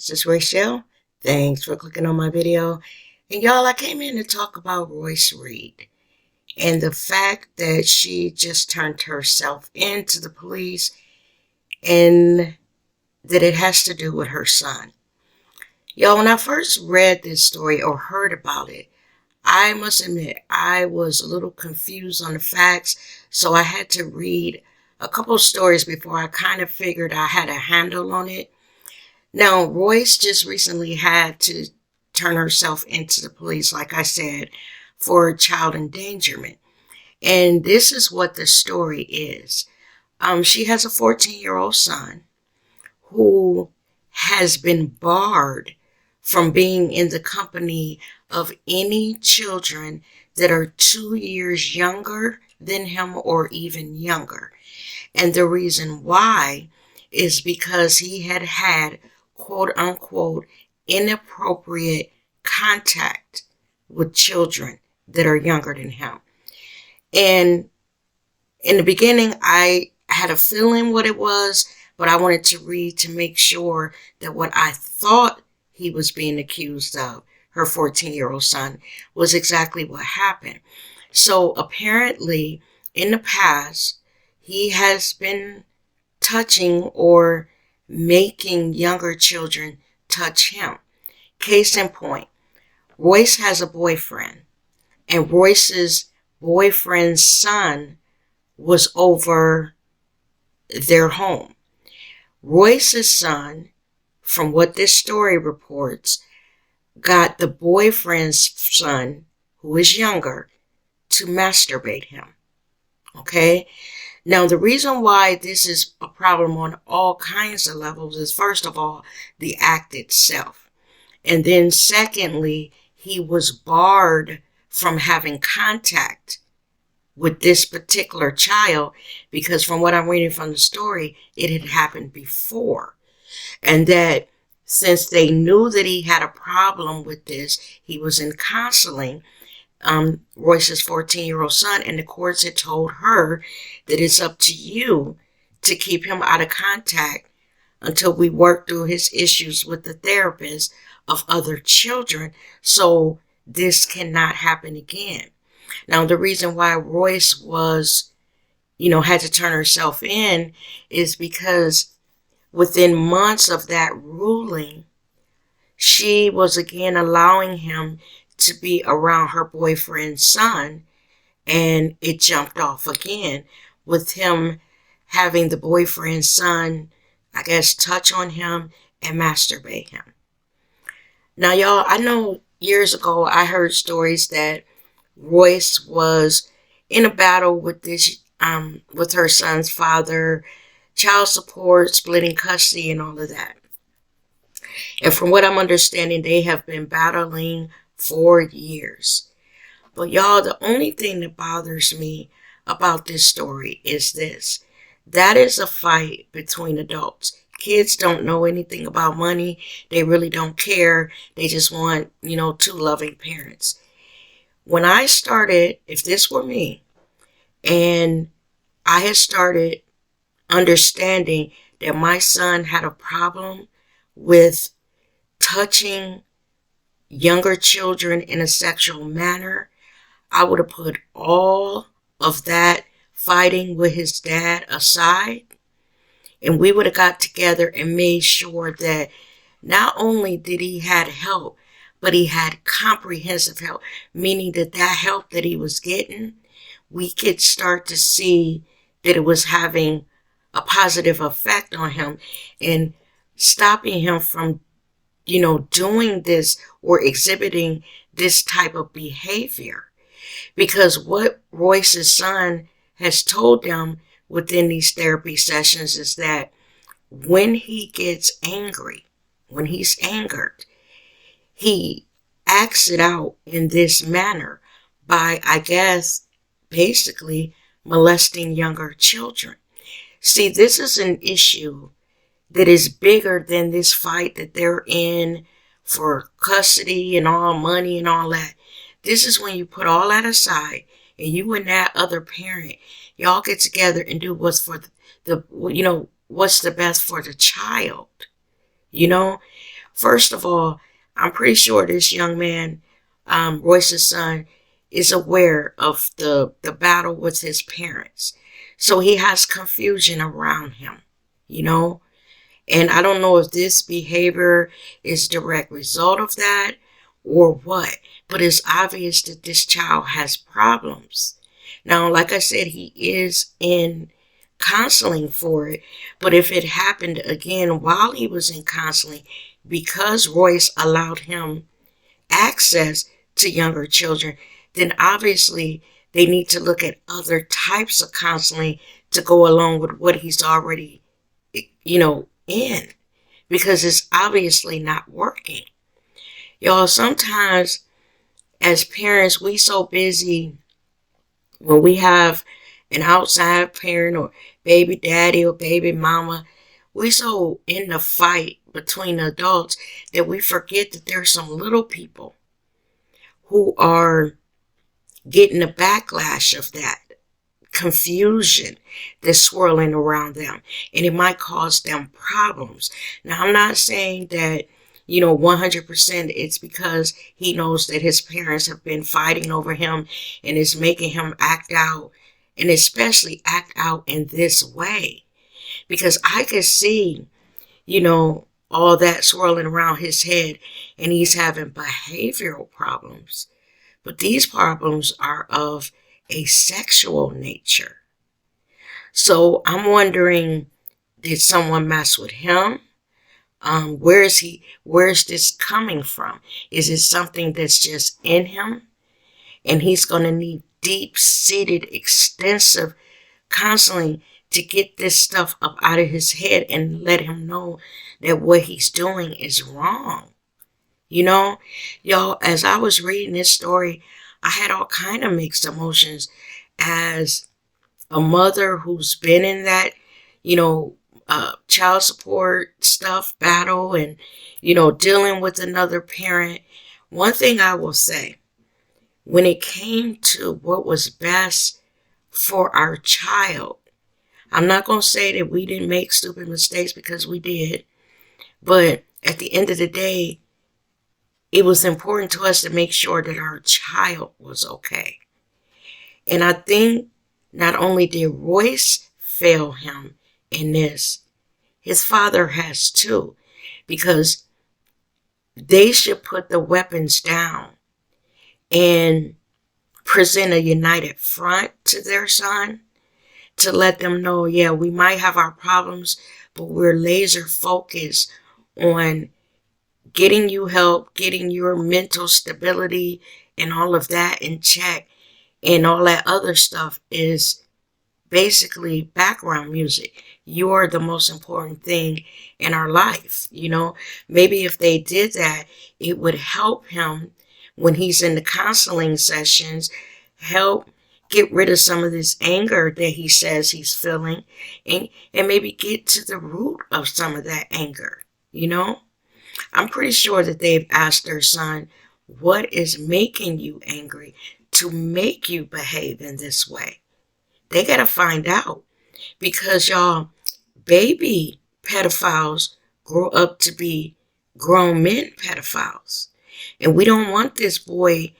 This is Rachel. Thanks for clicking on my video. And y'all, I came in to talk about Royce Reed and the fact that she just turned herself in to the police and that it has to do with her son. Y'all, when I first read this story or heard about it, I must admit I was a little confused on the facts, so I had to read a couple of stories before I kind of figured I had a handle on it. Now, Royce just recently had to turn herself into the police, like I said, for child endangerment. And this is what the story is. She has a 14-year-old son who has been barred from being in the company of any children that are 2 years younger than him or even younger. And the reason why is because he had quote unquote inappropriate contact with children that are younger than him. And in the beginning, I had a feeling what it was, but I wanted to read to make sure that what I thought he was being accused of, her 14-year-old son, was exactly what happened. So apparently, in the past, he has been touching or making younger children touch him. Case in point, Royce has a boyfriend, and Royce's boyfriend's son was over their home. Royce's son, from what this story reports, got the boyfriend's son, who is younger, to masturbate him. Okay? Now, the reason why this is a problem on all kinds of levels is, first of all, the act itself. And then secondly, he was barred from having contact with this particular child because from what I'm reading from the story, it had happened before. And that since they knew that he had a problem with this, he was in counseling, Royce's 14-year-old son, and the courts had told her that it's up to you to keep him out of contact until we work through his issues with the therapist of other children, so this cannot happen again. Now, the reason why Royce had to turn herself in is because within months of that ruling, she was again allowing him to be around her boyfriend's son, and it jumped off again with him having the boyfriend's son, I guess, touch on him and masturbate him. Now, y'all, I know years ago I heard stories that Royce was in a battle with with her son's father, child support, splitting custody, and all of that. And from what I'm understanding, they have been battling for years. But y'all, the only thing that bothers me about this story is this. That is a fight between adults. Kids don't know anything about money. They really don't care. They just want, two loving parents. When I started, if this were me, and I had started understanding that my son had a problem with touching younger children in a sexual manner, I would have put all of that fighting with his dad aside, and we would have got together and made sure that not only did he had help, but he had comprehensive help, meaning that help that he was getting, we could start to see that it was having a positive effect on him and stopping him from, doing this or exhibiting this type of behavior. Because what Royce's son has told them within these therapy sessions is that when he gets angry, when he's angered, he acts it out in this manner by, I guess, basically molesting younger children. See, this is an issue that is bigger than this fight that they're in for custody and all money and all that. This is when you put all that aside and you and that other parent, y'all get together and do what's what's the best for the child. First of all, I'm pretty sure this young man, Royce's son, is aware of the battle with his parents. So he has confusion around him, you know? And I don't know if this behavior is a direct result of that or what, but it's obvious that this child has problems. Now, like I said, he is in counseling for it, but if it happened again while he was in counseling, because Royce allowed him access to younger children, then obviously they need to look at other types of counseling to go along with what he's already, in, because it's obviously not working. Y'all, sometimes as parents, we so busy when we have an outside parent or baby daddy or baby mama, we so in the fight between adults that we forget that there's some little people who are getting the backlash of that confusion that's swirling around them, and it might cause them problems. Now, I'm not saying that 100% it's because he knows that his parents have been fighting over him and it's making him act out, and especially act out in this way, because I could see all that swirling around his head, and he's having behavioral problems, but these problems are of a sexual nature. So I'm wondering, did someone mess with him? Where is he? Where is this coming from? Is it something that's just in him? And he's going to need deep-seated, extensive counseling to get this stuff up out of his head and let him know that what he's doing is wrong. Y'all, as I was reading this story, I had all kind of mixed emotions as a mother who's been in that, child support stuff battle, and, dealing with another parent. One thing I will say, when it came to what was best for our child, I'm not going to say that we didn't make stupid mistakes, because we did. But at the end of the day, it was important to us to make sure that our child was okay. And I think not only did Royce fail him in this, his father has too, because they should put the weapons down and present a united front to their son to let them know, yeah, we might have our problems, but we're laser focused on getting you help, getting your mental stability and all of that in check. And all that other stuff is basically background music. You are the most important thing in our life. Maybe if they did that, it would help him when he's in the counseling sessions, help get rid of some of this anger that he says he's feeling, and maybe get to the root of some of that anger. I'm pretty sure that they've asked their son, what is making you angry to make you behave in this way? They got to find out, because y'all, baby pedophiles grow up to be grown men pedophiles. And we don't want this boy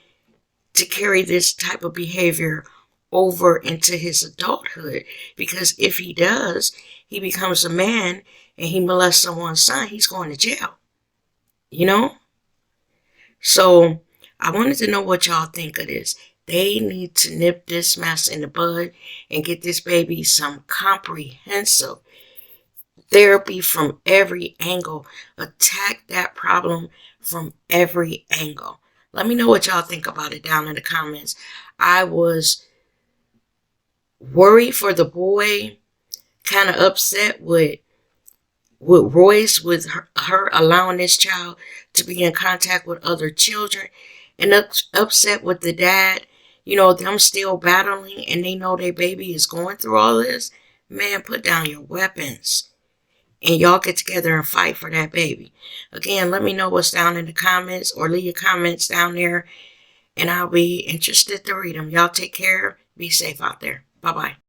to carry this type of behavior over into his adulthood, because if he does, he becomes a man and he molests someone's son, he's going to jail. So I wanted to know what y'all think of this. They need to nip this mess in the bud and get this baby some comprehensive therapy from every angle. Attack that problem from every angle. Let me know what y'all think about it down in the comments. I was worried for the boy, kind of upset with Royce, with her allowing this child to be in contact with other children, and upset with the dad, them still battling, and they know their baby is going through all this. Man, put down your weapons and y'all get together and fight for that baby. Again, let me know what's down in the comments, or leave your comments down there, and I'll be interested to read them. Y'all take care. Be safe out there. Bye-bye.